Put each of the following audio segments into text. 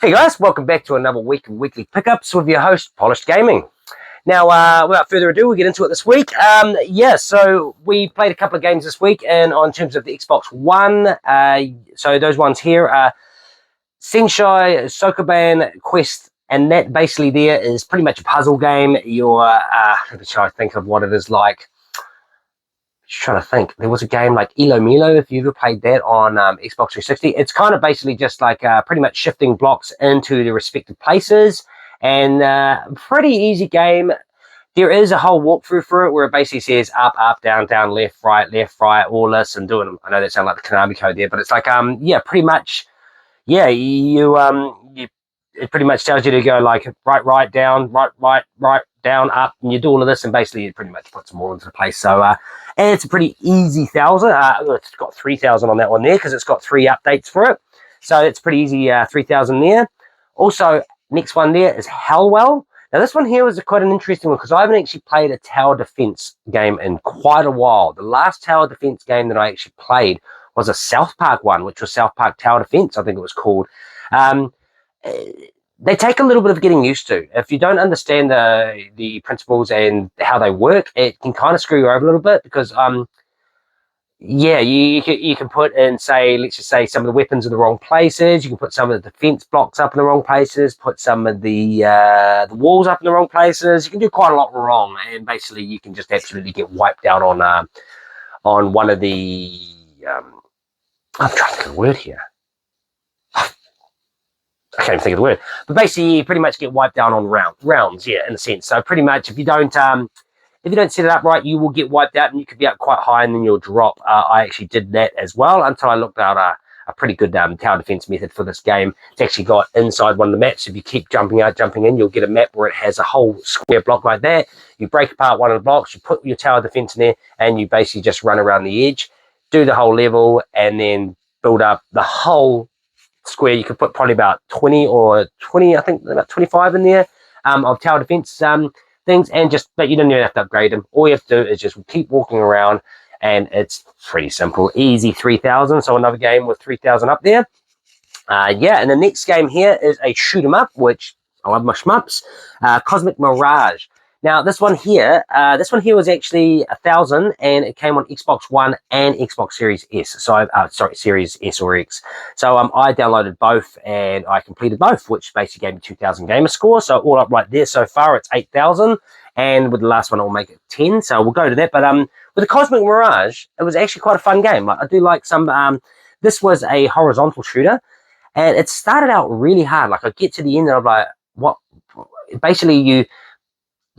Hey guys, welcome back to another week of Weekly Pickups with your host, Polished Gaming. Now, without further ado, we'll get into it this week. So we played a couple of games this week, and on terms of the Xbox One, so those ones here are Senshai, Sokoban, Quest, and that basically there is pretty much a puzzle game. Let me try to think of what it is like. Just trying to think. There was a game like Elo Milo, if you ever played that on Xbox 360. It's kind of basically just like pretty much shifting blocks into the respective places, and pretty easy game. There is a whole walkthrough for it where it basically says up, up, down, down, left, right, all this, and doing. I know that sounds like the Konami code there, but it's like pretty much, you it pretty much tells you to go like right, down, right, down, up, and you do all of this, and basically it pretty much puts them all into place. So, and it's a pretty easy 1,000. It's got 3,000 on that one there because it's got 3 updates for it. So it's pretty easy 3,000 there. Also, next one there is Hellwell. Now, this one here was quite an interesting one because I haven't actually played a tower defense game in quite a while. The last tower defense game that I actually played was a South Park one, which was South Park Tower Defense, I think it was called. They take a little bit of getting used to. If you don't understand the principles and how they work, it can kind of screw you over a little bit because, you can put in, let's just say some of the weapons in the wrong places. You can put some of the defense blocks up in the wrong places, put some of the walls up in the wrong places. You can do quite a lot wrong, and basically you can just absolutely get wiped out on one of the. I'm trying to think of the word here. I can't even think of the word, but basically you pretty much get wiped down on rounds, in a sense. So pretty much if you don't set it up right, you will get wiped out, and you could be up quite high and then you'll drop. I actually did that as well until I looked out a pretty good tower defense method for this game. It's actually got inside one of the maps. If you keep jumping out, jumping in, you'll get a map where it has a whole square block like that. You break apart one of the blocks, you put your tower defense in there, and you basically just run around the edge, do the whole level, and then build up the whole square. You could put probably about 20, I think about 25 in there of tower defense things, but you don't even have to upgrade them. All you have to do is just keep walking around, and it's pretty simple, easy 3,000. So another game with 3,000 up there. And the next game here is a shoot 'em up, which I love my shmups. Cosmic Mirage. Now this one here was actually 1,000, and it came on Xbox One and Xbox Series S. So Series S or X. So I downloaded both and I completed both, which basically gave me 2,000 gamer score. So all up right there so far, it's 8,000, and with the last one I'll make it 10. So we'll go to that. But with the Cosmic Mirage, it was actually quite a fun game. Like I do like some. This was a horizontal shooter, and it started out really hard. Like I get to the end and I'm like, what? Basically you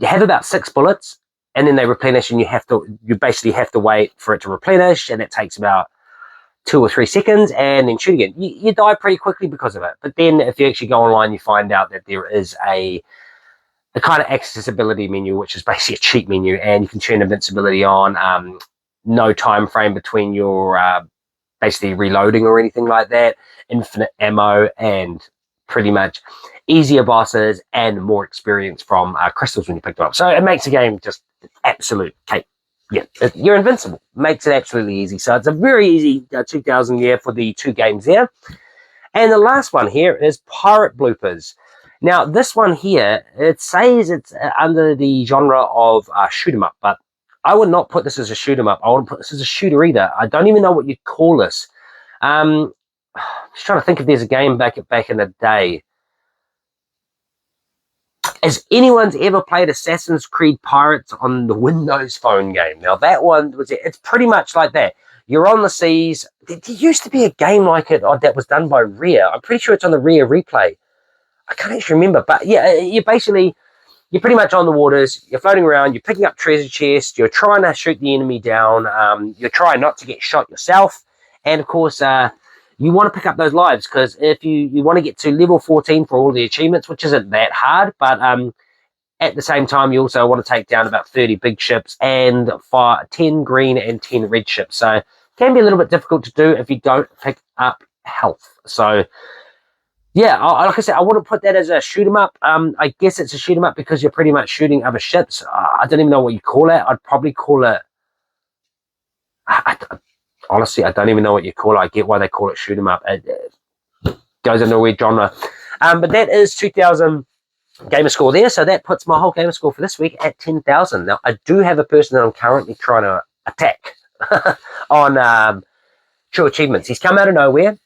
have about 6 bullets, and then they replenish, and you basically have to wait for it to replenish, and it takes about 2 or 3 seconds, and then shoot again. You die pretty quickly because of it. But then if you actually go online, you find out that there is a kind of accessibility menu, which is basically a cheat menu, and you can turn invincibility on, no time frame between your basically reloading or anything like that, infinite ammo, and pretty much easier bosses and more experience from crystals when you pick them up. So it makes the game just absolute cake. Yeah, you're invincible. Makes it absolutely easy. So it's a very easy 2,000 there for the 2 games there. And the last one here is Pirate Bloopers. Now this one here, it says it's under the genre of shoot 'em up, but I would not put this as a shoot 'em up. I wouldn't put this as a shooter either. I don't even know what you'd call this. Just trying to think if there's a game back in the day. Has anyone's ever played Assassin's Creed Pirates on the Windows Phone game? Now that one it's pretty much like that. You're on the seas. There used to be a game like it that was done by Rare. I'm pretty sure it's on the Rare Replay. I can't actually remember, but yeah, you're pretty much on the waters. You're floating around. You're picking up treasure chests. You're trying to shoot the enemy down. You're trying not to get shot yourself, and of course, you want to pick up those lives, because if you want to get to level 14 for all the achievements, which isn't that hard, but at the same time, you also want to take down about 30 big ships and 10 green and 10 red ships. So it can be a little bit difficult to do if you don't pick up health. So yeah, like I said, I wouldn't put that as a shoot 'em up. I guess it's a shoot 'em up because you're pretty much shooting other ships. I don't even know what you call it. I'd probably call it. Honestly, I don't even know what you call it. I get why they call it shoot 'em up. It goes into a weird genre. But that is 2,000 gamer score there. So that puts my whole gamer score for this week at 10,000. Now, I do have a person that I'm currently trying to attack on True Achievements. He's come out of nowhere.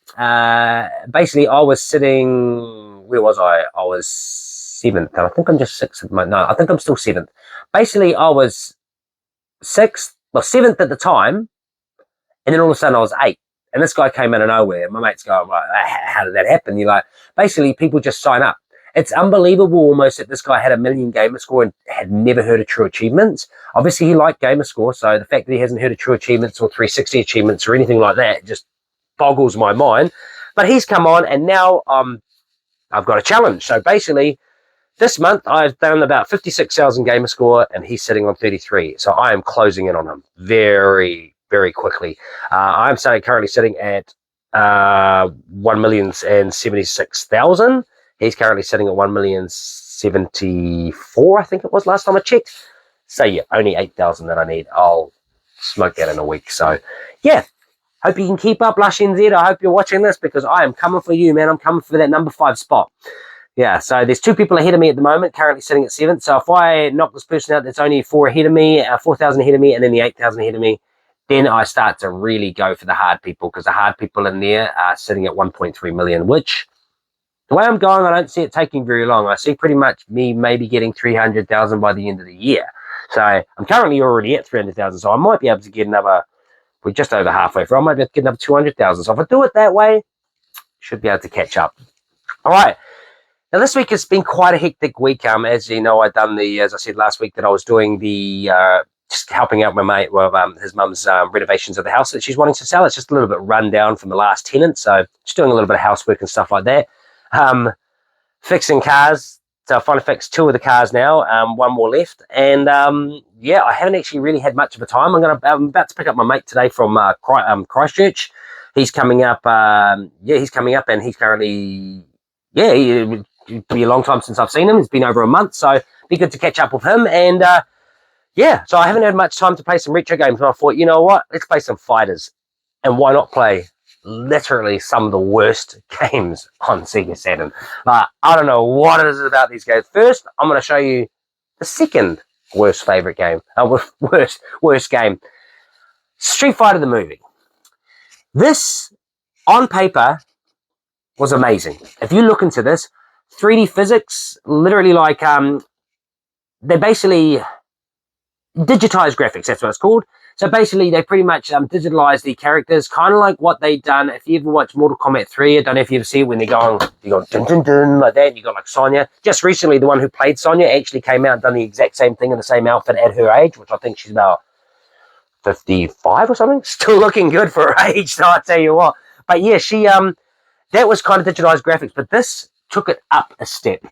Basically, I was sitting... Where was I? I was 7th. And I think I'm just 6th at the moment. No, I think I'm still 7th. Basically, I was 6th, well, 7th at the time, and then all of a sudden I was 8th. And this guy came out of nowhere. My mate's going, like, how did that happen? You're like, basically, people just sign up. It's unbelievable almost that this guy had 1 million gamer score and had never heard of True Achievements. Obviously, he liked gamer score, so the fact that he hasn't heard of True Achievements or 360 Achievements or anything like that just boggles my mind. But he's come on, and now I've got a challenge. So basically, this month I've done about 56,000 gamer score, and he's sitting on 33. So I am closing in on him very, very quickly. I'm currently sitting at 1,076,000. He's currently sitting at 1,074,000, I think it was last time I checked. So yeah, only 8,000 that I need. I'll smoke that in a week. So yeah, hope you can keep up, Lush NZ. I hope you're watching this because I am coming for you, man. I'm coming for that number 5 spot. Yeah, so there's 2 people ahead of me at the moment, currently sitting at 7th. So if I knock this person out, that's only 4 ahead of me, 4,000 ahead of me, and then the 8,000 ahead of me. Then I start to really go for the hard people because the hard people in there are sitting at 1.3 million, which... The way I'm going, I don't see it taking very long. I see pretty much me maybe getting 300,000 by the end of the year. So I'm currently already at 300,000. So I might be able to get another, we're just over halfway through. I might be able to get another 200,000. So if I do it that way, should be able to catch up. All right. Now this week has been quite a hectic week. As you know, as I said last week, that I was doing the, just helping out my mate with his mum's renovations of the house that she's wanting to sell. It's just a little bit run down from the last tenant. So just doing a little bit of housework and stuff like that. Fixing cars. So I finally fixed 2 of the cars now, 1 more left. And yeah, I haven't actually really had much of a time. I'm about to pick up my mate today from Christchurch. He's coming up. He's coming up, and he's currently, it'll be a long time since I've seen him. It's been over a month, so it'd be good to catch up with him. And yeah, so I haven't had much time to play some retro games. And I thought, you know what? Let's play some fighters. And why not play literally some of the worst games on Sega Saturn? I don't know what it is about these games. First, I'm going to show you the second worst favorite game. Worst game. Street Fighter the movie. This, on paper, was amazing. If you look into this, 3D physics, literally like, they basically digitized graphics, that's what it's called. So basically, they pretty much digitalized the characters, kind of like what they've done. If you ever watch Mortal Kombat 3, I don't know if you ever see it when they're going, you go dun dun dun like that. You got like Sonya. Just recently, the one who played Sonya actually came out and done the exact same thing in the same outfit at her age, which I think she's about 55 or something. Still looking good for her age, so I tell you what. But yeah, she that was kind of digitalized graphics, but this took it up a step.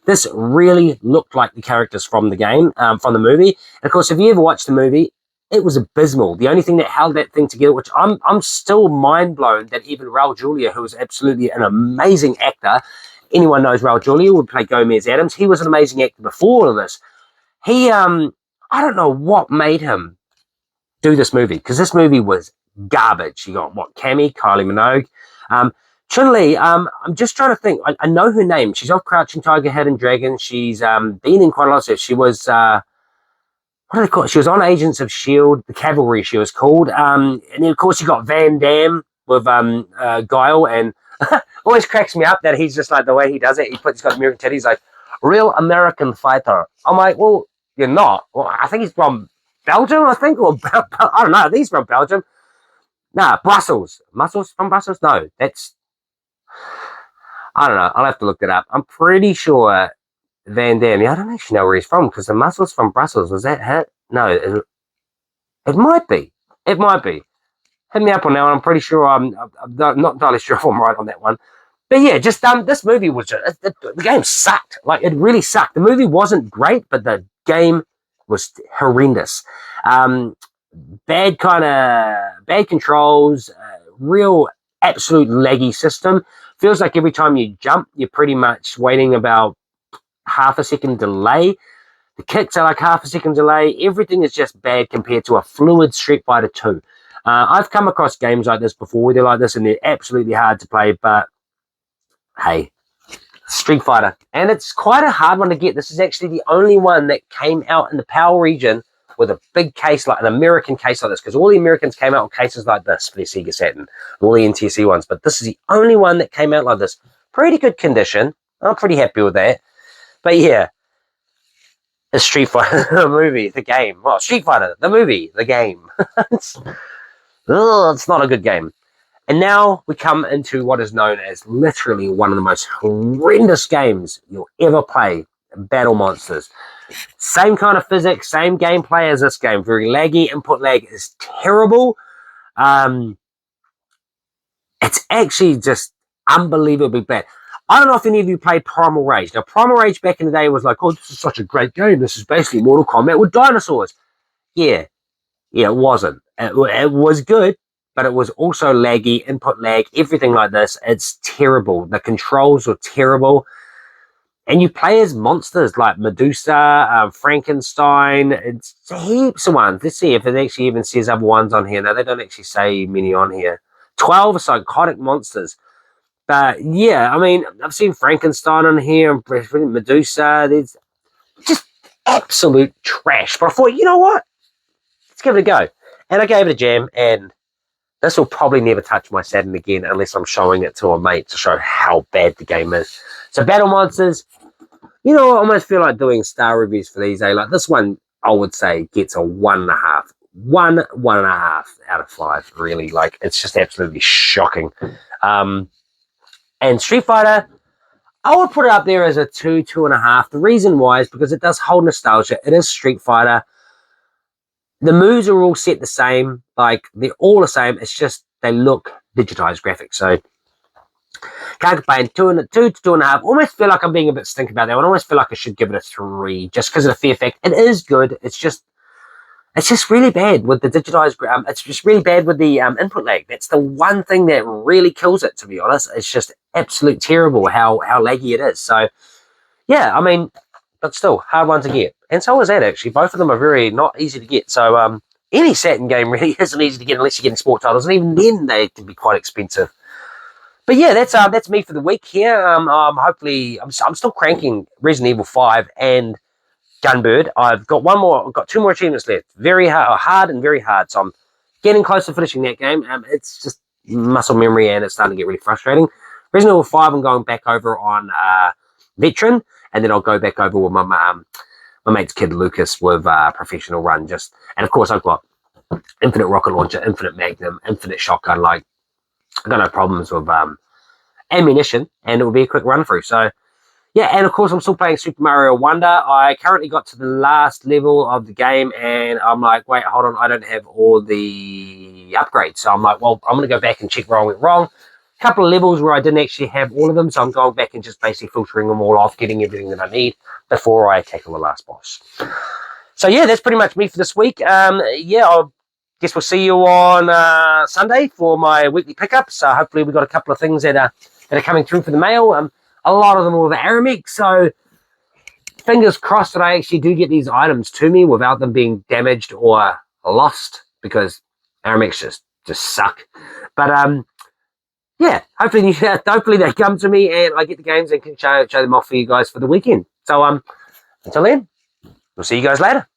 This really looked like the characters from the game, from the movie. And of course, if you ever watched the movie, it was abysmal. The only thing that held that thing together, which I'm still mind blown that even Raul Julia, who was absolutely an amazing actor, anyone knows Raul Julia, would play Gomez Adams. He was an amazing actor before all of this. He, I don't know what made him do this movie, because this movie was garbage. You got what, Kylie Minogue, Chun-Li. I'm just trying to think. I know her name. She's off Crouching Tiger, Hidden Dragon. She's been in quite a lot of stuff. She was what do they call it? She was on Agents of S.H.I.E.L.D., the Cavalry she was called. And then, of course, you got Van Damme with Guile. And always cracks me up that he's just like the way he does it. He's got American titties, like, real American fighter. I'm like, well, you're not. Well, I think he's from Belgium, I think. Or I don't know. I think he's from Belgium. Nah, Brussels. Muscles from Brussels? No, that's... I don't know. I'll have to look it up. I'm pretty sure... Van Damme. I don't actually know where he's from, because the muscles from Brussels, was that hit? No, it might be. It might be. Hit me up on that one. I'm pretty sure I'm not entirely sure if I'm right on that one. But yeah, just this movie was just, the game sucked. Like, it really sucked. The movie wasn't great, but the game was horrendous. Bad controls, real absolute laggy system. Feels like every time you jump, you're pretty much waiting about half a second delay. The kicks are like half a second delay. Everything is just bad compared to a fluid Street Fighter 2. I've come across games like this before where they're like this and they're absolutely hard to play, but hey, Street Fighter. And it's quite a hard one to get. This is actually the only one that came out in the PAL region with a big case, like an American case like this, because all the Americans came out with cases like this for their Sega Saturn, all the NTSC ones, but this is the only one that came out like this. Pretty good condition. I'm pretty happy with that. But yeah, a Street Fighter the movie, the game. Well, Street Fighter, the movie, the game. it's not a good game. And now we come into what is known as literally one of the most horrendous games you'll ever play, Battle Monsters. Same kind of physics, same gameplay as this game. Very laggy, input lag is terrible. It's actually just unbelievably bad. I don't know if any of you played Primal Rage. Now, Primal Rage back in the day was like, oh, this is such a great game. This is basically Mortal Kombat with dinosaurs. Yeah, it wasn't. It was good, but it was also laggy, input lag, everything like this. It's terrible. The controls were terrible. And you play as monsters like Medusa, Frankenstein. It's heaps of ones. Let's see if it actually even says other ones on here. No, they don't actually say many on here. 12 psychotic monsters. But yeah, I mean, I've seen Frankenstein on here, Medusa. There's just absolute trash. But I thought, you know what? Let's give it a go. And I gave it a jam, and this will probably never touch my Saturn again unless I'm showing it to a mate to show how bad the game is. So Battle Monsters, you know, I almost feel like doing star reviews for these. Like this one, I would say gets a 1.5. 1.5 out of 5, really. Like, it's just absolutely shocking. And Street Fighter, I would put it up there as a 2, 2.5. The reason why is because it does hold nostalgia. It is Street Fighter. The moves are all set the same. Like, they're all the same. It's just they look digitized graphics. So, can't complain. 2 to 2.5. Almost feel like I'm being a bit stink about that one. I almost feel like I should give it a 3 just because of the fear effect. It is good. It's just really bad with the digitized. It's just really bad with the input lag. That's the one thing that really kills it, to be honest. It's just absolute terrible how laggy it is. So, yeah, I mean, but still, hard one to get. And so is that, actually. Both of them are very not easy to get. So, any Saturn game really isn't easy to get unless you're getting sport titles. And even then, they can be quite expensive. But yeah, that's me for the week here. Hopefully, I'm still cranking Resident Evil 5 and Gunbird. I've got 2 more achievements left. Very hard and very hard. So I'm getting close to finishing that game. It's just muscle memory, and it's starting to get really frustrating. Resident Evil 5, I'm going back over on Veteran, and then I'll go back over with my mate's kid Lucas with Professional Run. And of course, I've got Infinite Rocket Launcher, Infinite Magnum, Infinite Shotgun. Like, I got no problems with ammunition, and it will be a quick run through. So, yeah, and of course, I'm still playing Super Mario Wonder. I currently got to the last level of the game, and I'm like, wait, hold on, I don't have all the upgrades. So I'm like, well, I'm going to go back and check where I went wrong. A couple of levels where I didn't actually have all of them, so I'm going back and just basically filtering them all off, getting everything that I need before I tackle the last boss. So, yeah, that's pretty much me for this week. Yeah, I guess we'll see you on Sunday for my weekly pickups. Hopefully we've got a couple of things that are coming through for the mail. A lot of them are with Aramex, so fingers crossed that I actually do get these items to me without them being damaged or lost, because Aramex just suck. But yeah, hopefully they come to me and I get the games and can show them off for you guys for the weekend. So until then, we'll see you guys later.